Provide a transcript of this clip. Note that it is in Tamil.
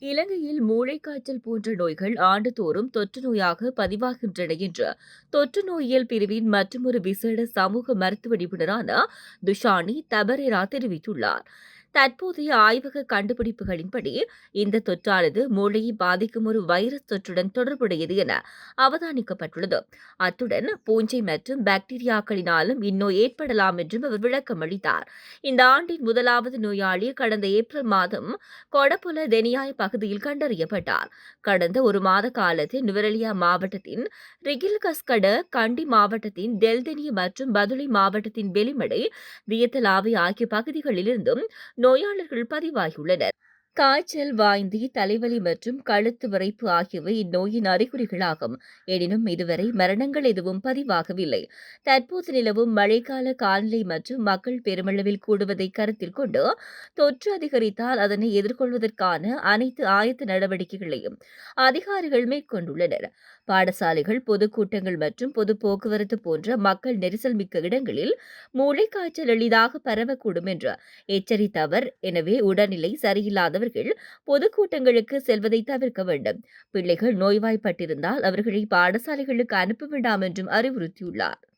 இலங்கையில் மூளைக்காய்ச்சல் போன்ற நோய்கள் ஆண்டுதோறும் தொற்று நோயாக பதிவாகின்றன என்று தொற்று நோயியல் பிரிவின் மற்றொரு விசேட சமூக மருத்துவ நிபுணரான துஷானி தபரேரா தெரிவித்துள்ளார். தற்போதைய ஆய்வக கண்டுபிடிப்புகளின்படி இந்த தொற்றானது மூளையை பாதிக்கும் ஒரு வைரஸ் தொற்றுடன் தொடர்புடையது என அவதானிக்கப்பட்டுள்ளது. அத்துடன் பூஞ்சை மற்றும் பாக்டீரியாக்களினாலும் இந்நோய் ஏற்படலாம் என்றும் அவர் விளக்கம் அளித்தார். இந்த ஆண்டின் முதலாவது நோயாளி கடந்த ஏப்ரல் மாதம் கொடப்புல தெனியாய் பகுதியில் கண்டறியப்பட்டார். கடந்த ஒரு மாத காலத்தில் நுவரெலியா மாவட்டத்தின் ரிகில்கஸ்கட, கண்டி மாவட்டத்தின் தெல்தெனிய மற்றும் பதுளை மாவட்டத்தின் வெளிமடை, வியத்தலாவை ஆகிய பகுதிகளிலிருந்தும் நோயாளர்கள் பதிவாகியுள்ளனர். காய்ச்சல், வாந்தி, தலைவலி மற்றும் கழுத்து விறைப்பு ஆகியவை இந்நோயின் அறிகுறிகளாகும். எனினும் இதுவரை மரணங்கள் எதுவும் பதிவாகவில்லை. தற்போது நிலவும் மழைக்கால காலநிலை மற்றும் மக்கள் பெருமளவில் கூடுவதை கருத்தில் கொண்டு தொற்று அதிகரித்தால் அதனை எதிர்கொள்வதற்கான அனைத்து ஆயத்த நடவடிக்கைகளையும் அதிகாரிகள் மேற்கொண்டுள்ளனர். பாடசாலைகள், பொதுக்கூட்டங்கள் மற்றும் பொது போக்குவரத்து போன்ற மக்கள் நெரிசல் மிக்க இடங்களில் மூளைக்காய்ச்சல் எளிதாக பரவக்கூடும் என்று எச்சரித்த அவர், எனவே உடல்நிலை சரியில்லாதவர்கள் பொதுக்கூட்டங்களுக்கு செல்வதை தவிர்க்க வேண்டும். பிள்ளைகள் நோய்வாய்ப்பட்டிருந்தால் அவர்களை பாடசாலைகளுக்கு அனுப்ப வேண்டாம் என்றும் அறிவுறுத்தியுள்ளார்.